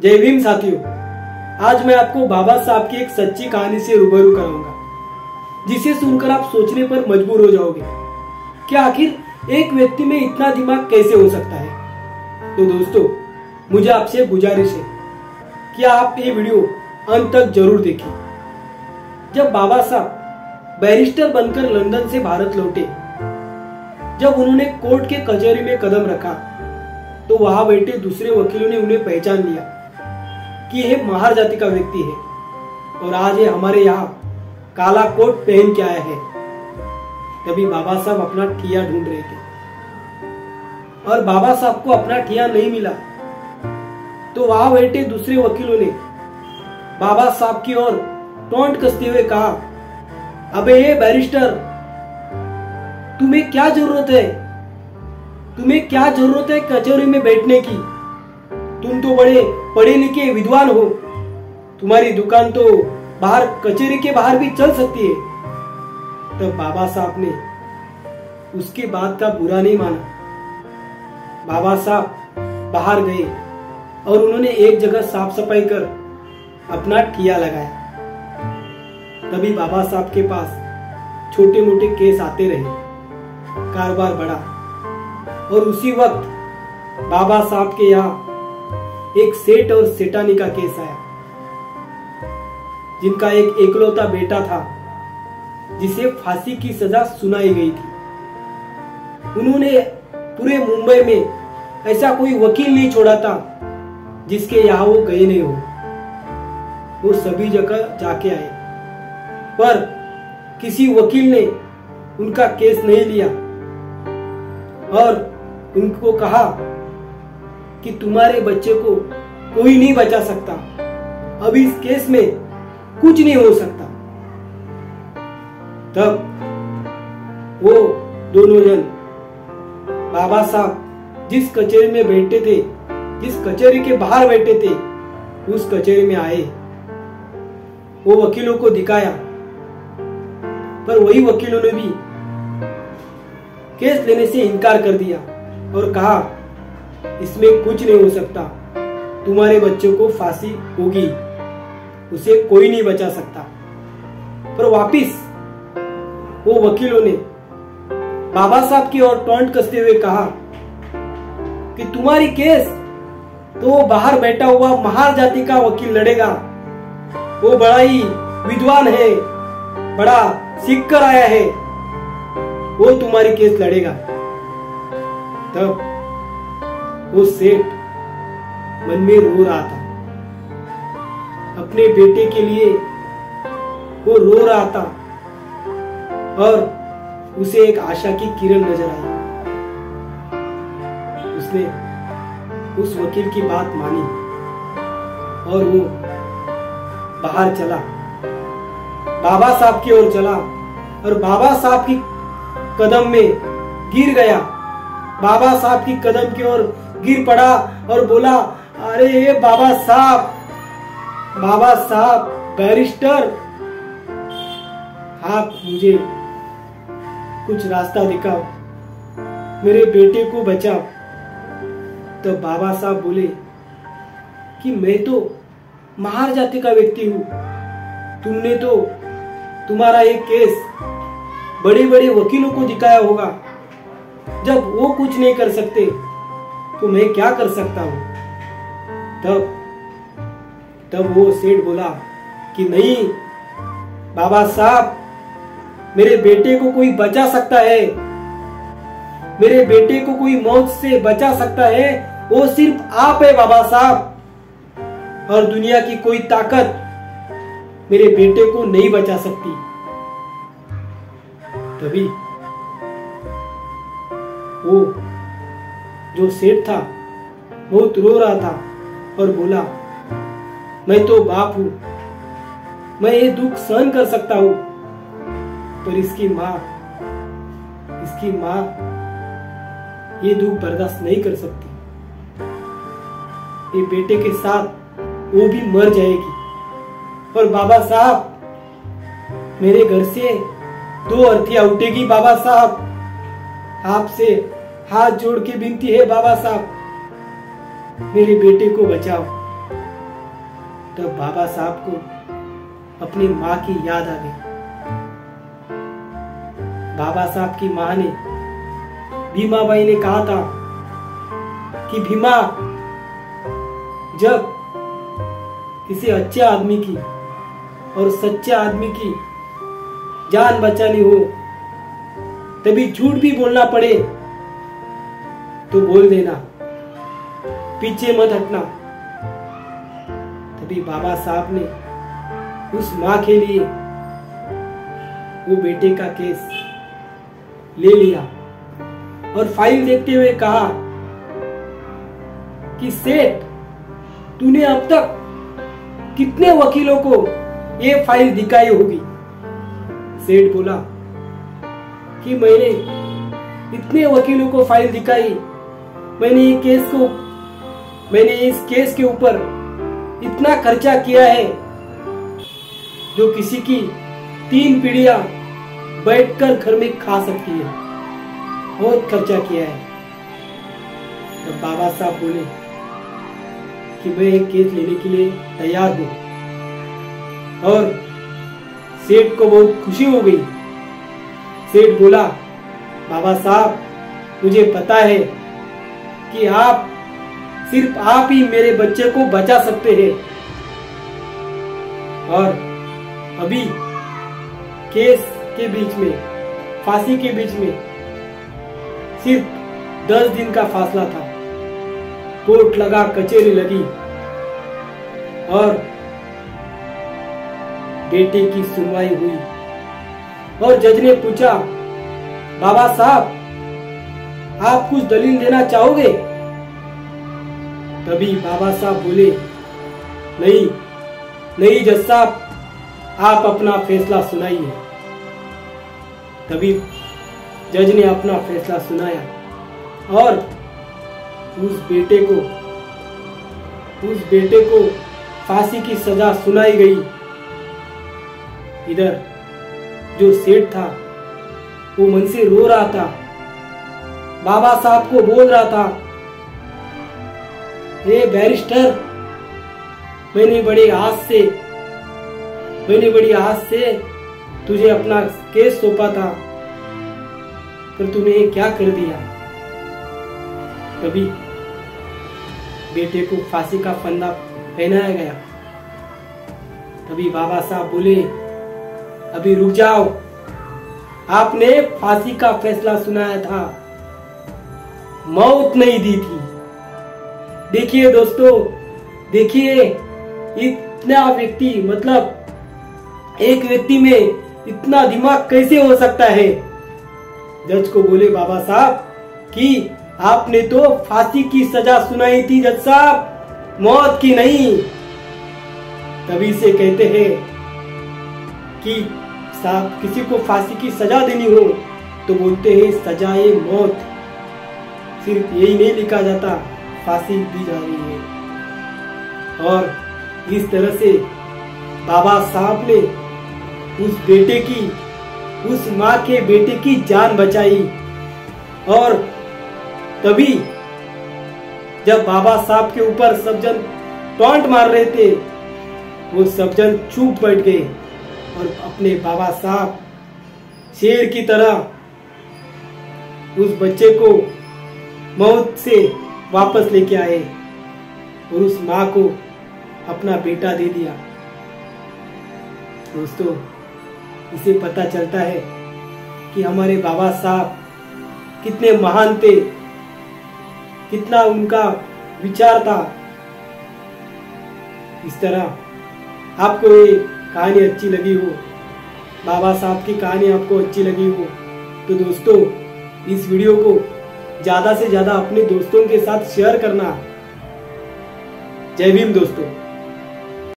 जय भीम साथियों, आज मैं आपको बाबा साहब की एक सच्ची कहानी से रूबरू कराऊंगा, जिसे सुनकर आप सोचने पर मजबूर हो जाओगे कि आखिर एक व्यक्ति में इतना दिमाग कैसे हो सकता है। तो दोस्तों, मुझे आपसे गुजारिश है कि आप ये वीडियो अंत तक जरूर देखें। जब बाबा साहब बैरिस्टर बनकर लंदन से भारत लौटे, जब उन्होंने कोर्ट के कचहरी में कदम रखा तो वहां बैठे दूसरे वकीलों ने उन्हें पहचान लिया कि यह महार जाति का व्यक्ति है और आज ये हमारे यहाँ काला कोट पहन के आया है। तभी बाबा साहब अपना ठिया ढूंढ रहे थे और बाबा साहब को अपना ठिया नहीं मिला तो वहां बैठे दूसरे वकीलों ने बाबा साहब की ओर टोंट कसते हुए कहा, अबे ये बैरिस्टर, तुम्हें क्या जरूरत है? तुम्हें क्या जरूरत है कचहरी में बैठने की? तुम तो बड़े पढ़े लिखे विद्वान हो, तुम्हारी दुकान तो बाहर कचहरी के बाहर भी चल सकती है। तब बाबा साहब ने उसके बात का बुरा नहीं माना। बाबा साहब बाहर गए और उन्होंने एक जगह साफ सफाई कर अपना ठिया लगाया। तभी बाबा साहब के पास छोटे मोटे केस आते रहे, कारोबार बढ़ा और उसी वक्त बाबा साहब के यहाँ एक सेठ और सेठानी का केस आया, जिनका एक एकलौता बेटा था जिसे फांसी की सजा सुनाई गई थी। उन्होंने पूरे मुंबई में ऐसा कोई वकील नहीं छोड़ा था जिसके यहाँ वो गए नहीं हो। वो सभी जगह जाके आए पर किसी वकील ने उनका केस नहीं लिया और उनको कहा कि तुम्हारे बच्चे को कोई नहीं बचा सकता, अब इस केस में कुछ नहीं हो सकता। तब वो दोनों जन बाबा साहब जिस कचहरी में बैठे थे, जिस कचहरी के बाहर बैठे थे, उस कचहरी में आए। वो वकीलों को दिखाया पर वही वकीलों ने भी केस लेने से इनकार कर दिया और कहा, इसमें कुछ नहीं हो सकता, तुम्हारे बच्चे को फांसी होगी, उसे कोई नहीं बचा सकता। पर वापिस वो वकीलों ने बाबा साहब की ओर टोंट कसते हुए कहा कि तुम्हारी केस तो वो बाहर बैठा हुआ महार जाति का वकील लड़ेगा, वो बड़ा ही विद्वान है, बड़ा सीख कर आया है, वो तुम्हारी केस लड़ेगा। तब वो सेठ मन में रो रहा था, अपने बेटे के लिए वो रो रहा था और उसे एक आशा की किरण नजर आई। उसने उस वकील की बात मानी और वो बाहर चला, बाबा साहब की ओर चला और बाबा साहब की कदम में गिर गया। बाबा साहब की कदम की ओर गिर पड़ा और बोला, अरे ये बाबा साहब, बैरिस्टर, आप मुझे कुछ रास्ता दिखाओ, मेरे बेटे को बचाओ। तो बाबा साहब बोले कि मैं तो महार जाति का व्यक्ति हूं, तुमने तो तुम्हारा एक केस बड़े बड़े वकीलों को दिखाया होगा, जब वो कुछ नहीं कर सकते तो मैं क्या कर सकता हूं। तब वो सेठ बोला कि नहीं बाबा साहब, मेरे बेटे को कोई बचा सकता है, मेरे बेटे को कोई मौत से बचा सकता है, वो सिर्फ आप है बाबा साहब, और दुनिया की कोई ताकत मेरे बेटे को नहीं बचा सकती। तभी वो जो सेठ था बहुत रो रहा था और बोला, मैं तो बाप हूं, मैं ये दुख सहन कर सकता हूं, पर इसकी माँ ये दुख बर्दाश्त नहीं कर सकती। ये बेटे के साथ वो भी मर जाएगी। और बाबा साहब, मेरे घर से 2 अर्थियां उठेगी बाबा साहब, आपसे हाथ जोड़ के विनती है बाबा साहब, मेरे बेटे को बचाओ। तब बाबा साहब को अपनी माँ की याद आ गई। बाबा साहब की माँ ने भीमाबाई ने कहा था कि भीमा, जब किसी अच्छे आदमी की और सच्चे आदमी की जान बचानी हो, तभी झूठ भी बोलना पड़े तो बोल देना, पीछे मत हटना। तभी बाबा साहब ने उस माँ के लिए वो बेटे का केस ले लिया और फाइल देखते हुए कहा कि सेठ, तूने अब तक कितने वकीलों को ये फाइल दिखाई होगी? सेठ बोला कि मैंने इतने वकीलों को फाइल दिखाई, मैंने इस केस के ऊपर इतना खर्चा किया है जो किसी की 3 पीढ़ियां बैठकर घर में खा सकती है। बहुत खर्चा किया है। तब बाबा साहब बोले कि मैं एक केस लेने के लिए तैयार हूं। और सेठ को बहुत खुशी हो गई। सेठ बोला, बाबा साहब, मुझे पता है कि सिर्फ आप ही मेरे बच्चे को बचा सकते हैं। और अभी केस के बीच में, फांसी के बीच में सिर्फ 10 दिन का फासला था। कोर्ट लगा, कचहरी लगी और बेटे की सुनवाई हुई। और जज ने पूछा, बाबा साहब, आप कुछ दलील देना चाहोगे? तभी बाबा साहब बोले, नहीं जज साहब, आप अपना फैसला सुनाइए। तभी जज ने अपना फैसला सुनाया और उस बेटे को फांसी की सजा सुनाई गई। इधर जो सेठ था वो मन से रो रहा था, बाबा साहब को बोल रहा था, हे बैरिस्टर, मैंने बड़ी आस से तुझे अपना केस सौंपा था, पर तूने क्या कर दिया। तभी बेटे को फांसी का फंदा पहनाया गया। तभी बाबा साहब बोले, अभी रुक जाओ, आपने फांसी का फैसला सुनाया था, मौत नहीं दी थी। देखिए दोस्तों, देखिए इतना व्यक्ति, मतलब एक व्यक्ति में इतना दिमाग कैसे हो सकता है। जज को बोले बाबा साहब कि आपने तो फांसी की सजा सुनाई थी जज साहब, मौत की नहीं। तभी से कहते हैं कि साहब किसी को फांसी की सजा देनी हो तो बोलते हैं सजाए मौत। सिर्फ यही नहीं लिखा जाता, फांसी दी जा रही है। और इस तरह से बाबा साहब ने उस माँ के बेटे की जान बचाई। और तभी जब बाबा साहब के ऊपर सब जन टॉन्ट मार रहे थे, वो सब जन चुप बैठ गए और अपने बाबा साहब शेर की तरह उस बच्चे को मौत से वापस लेके आए और उस माँ को अपना बेटा दे दिया। दोस्तों, इसे पता चलता है कि हमारे बाबा साहब कितने महान थे, कितना उनका विचार था। इस तरह आपको ये कहानी अच्छी लगी हो, बाबा साहब की कहानी आपको अच्छी लगी हो, तो दोस्तों इस वीडियो को ज्यादा से ज्यादा अपने दोस्तों के साथ शेयर करना। जय भीम दोस्तों।